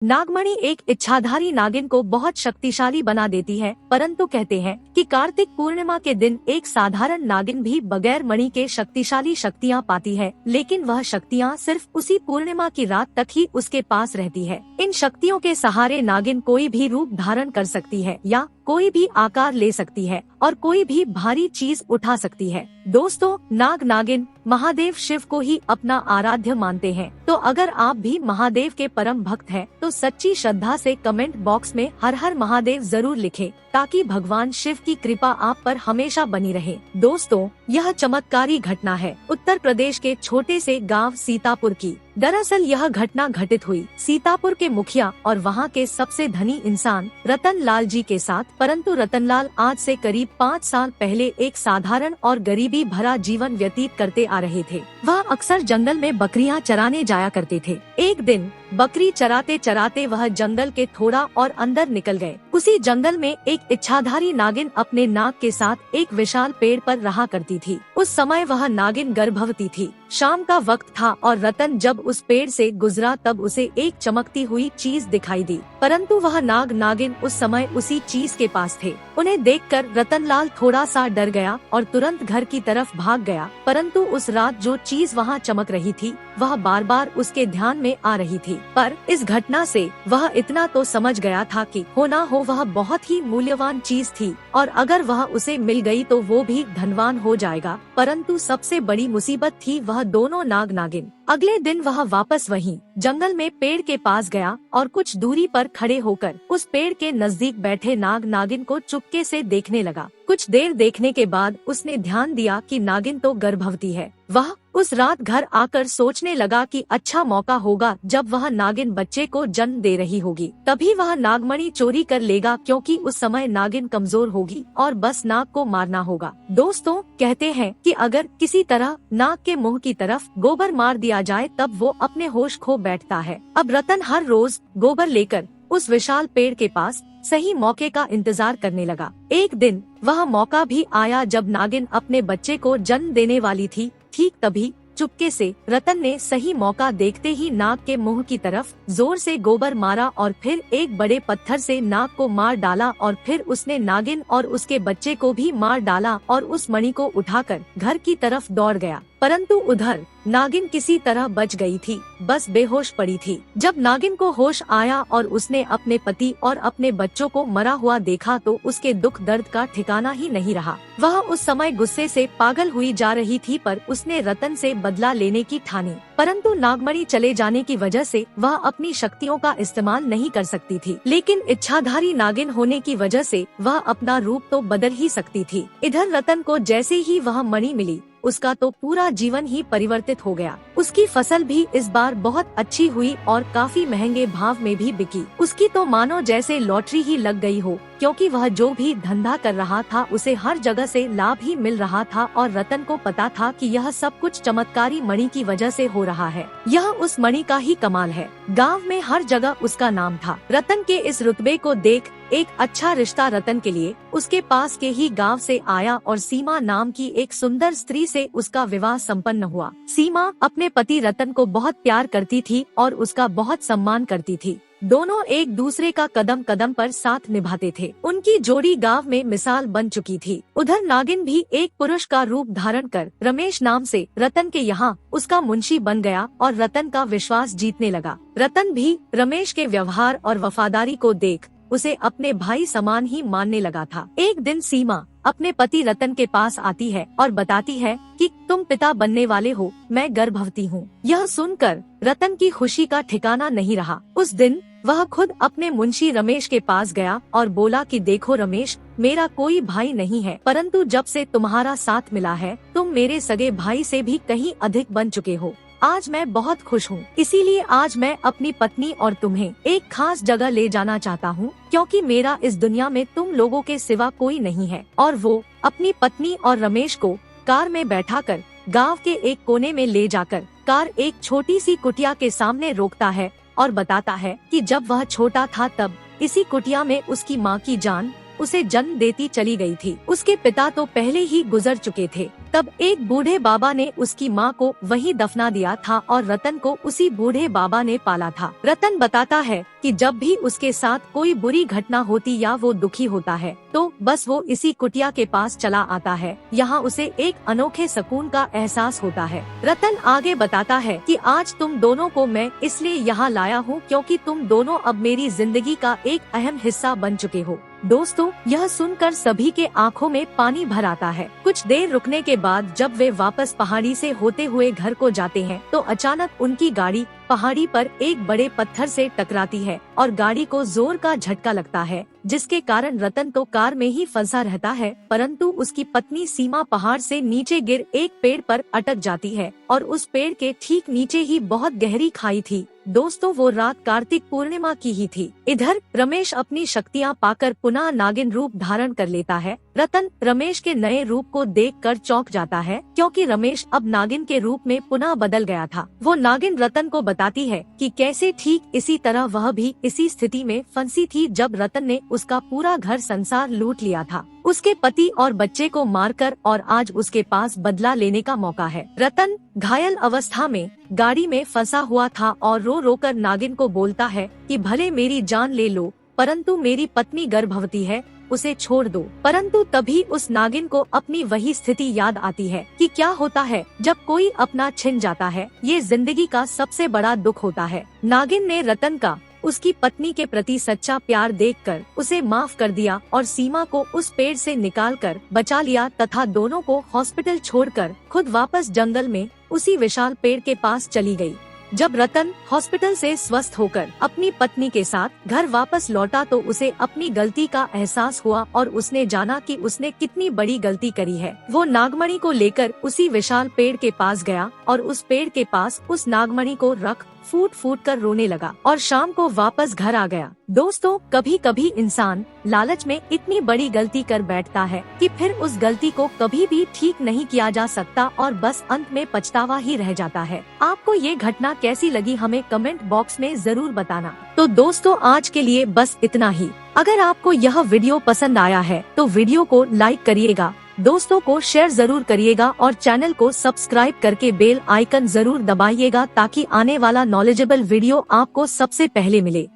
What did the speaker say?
नागमणि एक इच्छाधारी नागिन को बहुत शक्तिशाली बना देती है, परंतु कहते हैं कि कार्तिक पूर्णिमा के दिन एक साधारण नागिन भी बगैर मणि के शक्तिशाली शक्तियाँ पाती है, लेकिन वह शक्तियाँ सिर्फ उसी पूर्णिमा की रात तक ही उसके पास रहती है। इन शक्तियों के सहारे नागिन कोई भी रूप धारण कर सकती है या कोई भी आकार ले सकती है और कोई भी भारी चीज उठा सकती है। दोस्तों, नाग नागिन महादेव शिव को ही अपना आराध्य मानते हैं। तो अगर आप भी महादेव के परम भक्त हैं, तो सच्ची श्रद्धा से कमेंट बॉक्स में हर हर महादेव जरूर लिखें, ताकि भगवान शिव की कृपा आप पर हमेशा बनी रहे। दोस्तों, यह चमत्कारी घटना है उत्तर प्रदेश के छोटे से गांव सीतापुर की। दरअसल यह घटना घटित हुई सीतापुर के मुखिया और वहां के सबसे धनी इंसान रतन लाल जी के साथ, परंतु रतनलाल आज से करीब 5 साल पहले एक साधारण और गरीबी भरा जीवन व्यतीत करते आ रहे थे। वह अक्सर जंगल में बकरियां चराने जाया करते थे। एक दिन बकरी चराते चराते वह जंगल के थोड़ा और अंदर निकल गए। उसी जंगल में एक इच्छाधारी नागिन अपने नाग के साथ एक विशाल पेड़ पर रहा करती थी। उस समय वह नागिन गर्भवती थी। शाम का वक्त था और रतन जब उस पेड़ से गुजरा तब उसे एक चमकती हुई चीज दिखाई दी, परंतु वह नाग नागिन उस समय उसी चीज के पास थे। उन्हें देखकर रतनलाल थोड़ा सा डर गया और तुरंत घर की तरफ भाग गया, परंतु उस रात जो चीज वहाँ चमक रही थी वह बार बार उसके ध्यान में आ रही थी। पर इस घटना से वह इतना तो समझ गया था कि हो ना हो वह बहुत ही मूल्यवान चीज थी और अगर वह उसे मिल गई तो वो भी धनवान हो जाएगा। परंतु सबसे बड़ी मुसीबत थी वह दोनों नाग नागिन। अगले दिन वह वापस वहीं जंगल में पेड़ के पास गया और कुछ दूरी पर खड़े होकर उस पेड़ के नजदीक बैठे नाग नागिन को चुपके से देखने लगा। कुछ देर देखने के बाद उसने ध्यान दिया कि नागिन तो गर्भवती है। वह उस रात घर आकर सोचने लगा कि अच्छा मौका होगा जब वह नागिन बच्चे को जन्म दे रही होगी, तभी वह नागमणि चोरी कर लेगा, क्योंकि उस समय नागिन कमजोर होगी और बस नाग को मारना होगा। दोस्तों, कहते हैं कि अगर किसी तरह नाग के मुंह की तरफ गोबर मार दिया जाए तब वो अपने होश खो बैठता है। अब रतन हर रोज गोबर लेकर उस विशाल पेड़ के पास सही मौके का इंतजार करने लगा। एक दिन वह मौका भी आया जब नागिन अपने बच्चे को जन्म देने वाली थी। ठीक तभी चुपके से रतन ने सही मौका देखते ही नाग के मुंह की तरफ जोर से गोबर मारा और फिर एक बड़े पत्थर से नाग को मार डाला और फिर उसने नागिन और उसके बच्चे को भी मार डाला और उस मणि को उठाकर घर की तरफ दौड़ गया। परंतु उधर नागिन किसी तरह बच गई थी, बस बेहोश पड़ी थी। जब नागिन को होश आया और उसने अपने पति और अपने बच्चों को मरा हुआ देखा तो उसके दुख दर्द का ठिकाना ही नहीं रहा। वह उस समय गुस्से से पागल हुई जा रही थी, पर उसने रतन से बदला लेने की ठानी। परंतु नागमणि चले जाने की वजह से वह अपनी शक्तियों का इस्तेमाल नहीं कर सकती थी, लेकिन इच्छाधारी नागिन होने की वजह से वह अपना रूप तो बदल ही सकती थी। इधर रतन को जैसे ही वह मणि मिली उसका तो पूरा जीवन ही परिवर्तित हो गया। उसकी फसल भी इस बार बहुत अच्छी हुई और काफी महंगे भाव में भी बिकी। उसकी तो मानो जैसे लॉटरी ही लग गई हो, क्योंकि वह जो भी धंधा कर रहा था उसे हर जगह से लाभ ही मिल रहा था और रतन को पता था कि यह सब कुछ चमत्कारी मणि की वजह से हो रहा है। यह उस मणि का ही कमाल है। गांव में हर जगह उसका नाम था। रतन के इस रुतबे को देख एक अच्छा रिश्ता रतन के लिए उसके पास के ही गांव से आया और सीमा नाम की एक सुंदर स्त्री से उसका विवाह संपन्न हुआ। सीमा अपने पति रतन को बहुत प्यार करती थी और उसका बहुत सम्मान करती थी। दोनों एक दूसरे का कदम कदम पर साथ निभाते थे। उनकी जोड़ी गांव में मिसाल बन चुकी थी। उधर नागिन भी एक पुरुष का रूप धारण कर रमेश नाम से रतन के यहाँ उसका मुंशी बन गया और रतन का विश्वास जीतने लगा। रतन भी रमेश के व्यवहार और वफादारी को देख उसे अपने भाई समान ही मानने लगा था। एक दिन सीमा अपने पति रतन के पास आती है और बताती है कि तुम पिता बनने वाले हो, मैं गर्भवती हूँ। यह सुनकर रतन की खुशी का ठिकाना नहीं रहा। उस दिन वह खुद अपने मुंशी रमेश के पास गया और बोला कि देखो रमेश, मेरा कोई भाई नहीं है, परंतु जब से तुम्हारा साथ मिला है तुम मेरे सगे भाई से भी कहीं अधिक बन चुके हो। आज मैं बहुत खुश हूँ, इसीलिए आज मैं अपनी पत्नी और तुम्हें एक खास जगह ले जाना चाहता हूँ, क्योंकि मेरा इस दुनिया में तुम लोगों के सिवा कोई नहीं है। और वो अपनी पत्नी और रमेश को कार में बैठाकर गांव के एक कोने में ले जाकर कार एक छोटी सी कुटिया के सामने रोकता है और बताता है कि जब वह छोटा था तब इसी कुटिया में उसकी माँ की जान उसे जन्म देती चली गई थी। उसके पिता तो पहले ही गुजर चुके थे। तब एक बूढ़े बाबा ने उसकी माँ को वहीं दफना दिया था और रतन को उसी बूढ़े बाबा ने पाला था। रतन बताता है कि जब भी उसके साथ कोई बुरी घटना होती या वो दुखी होता है तो बस वो इसी कुटिया के पास चला आता है। यहाँ उसे एक अनोखे सुकून का एहसास होता है। रतन आगे बताता है कि आज तुम दोनों को मैं इसलिए यहाँ लाया हूँ क्योंकि तुम दोनों अब मेरी जिंदगी का एक अहम हिस्सा बन चुके हो। दोस्तों, यह सुनकर सभी के आंखों में पानी भर आता है। कुछ देर रुकने के बाद जब वे वापस पहाड़ी से होते हुए घर को जाते हैं तो अचानक उनकी गाड़ी पहाड़ी पर एक बड़े पत्थर से टकराती है और गाड़ी को जोर का झटका लगता है, जिसके कारण रतन तो कार में ही फंसा रहता है, परंतु उसकी पत्नी सीमा पहाड़ से नीचे गिर एक पेड़ पर अटक जाती है और उस पेड़ के ठीक नीचे ही बहुत गहरी खाई थी। दोस्तों, वो रात कार्तिक पूर्णिमा की ही थी। इधर रमेश अपनी शक्तियाँ पाकर पुनः नागिन रूप धारण कर लेता है। रतन रमेश के नए रूप को देखकर चौंक जाता है क्योंकि रमेश अब नागिन के रूप में पुनः बदल गया था। वो नागिन रतन को बताती है कि कैसे ठीक इसी तरह वह भी इसी स्थिति में फंसी थी जब रतन ने उसका पूरा घर संसार लूट लिया था, उसके पति और बच्चे को मारकर, और आज उसके पास बदला लेने का मौका है। रतन घायल अवस्था में गाड़ी में फंसा हुआ था और रो रो कर नागिन को बोलता है कि भले मेरी जान ले लो परंतु मेरी पत्नी गर्भवती है, उसे छोड़ दो। परंतु तभी उस नागिन को अपनी वही स्थिति याद आती है कि क्या होता है जब कोई अपना छिन जाता है। ये जिंदगी का सबसे बड़ा दुख होता है। नागिन ने रतन का उसकी पत्नी के प्रति सच्चा प्यार देखकर उसे माफ कर दिया और सीमा को उस पेड़ से निकालकर बचा लिया तथा दोनों को हॉस्पिटल छोड़कर खुद वापस जंगल में उसी विशाल पेड़ के पास चली गई। जब रतन हॉस्पिटल से स्वस्थ होकर अपनी पत्नी के साथ घर वापस लौटा तो उसे अपनी गलती का एहसास हुआ और उसने जाना कि उसने कितनी बड़ी गलती करी है। वो नागमणि को लेकर उसी विशाल पेड़ के पास गया और उस पेड़ के पास उस नागमणि को रख फूट फूट कर रोने लगा और शाम को वापस घर आ गया। दोस्तों, कभी कभी इंसान लालच में इतनी बड़ी गलती कर बैठता है कि फिर उस गलती को कभी भी ठीक नहीं किया जा सकता और बस अंत में पछतावा ही रह जाता है। आपको ये घटना कैसी लगी हमें कमेंट बॉक्स में जरूर बताना। तो दोस्तों, आज के लिए बस इतना ही। अगर आपको यह वीडियो पसंद आया है तो वीडियो को लाइक करिएगा, दोस्तों को शेयर जरूर करिएगा और चैनल को सब्सक्राइब करके बेल आइकन जरूर दबाइएगा ताकि आने वाला नॉलेजेबल वीडियो आपको सबसे पहले मिले।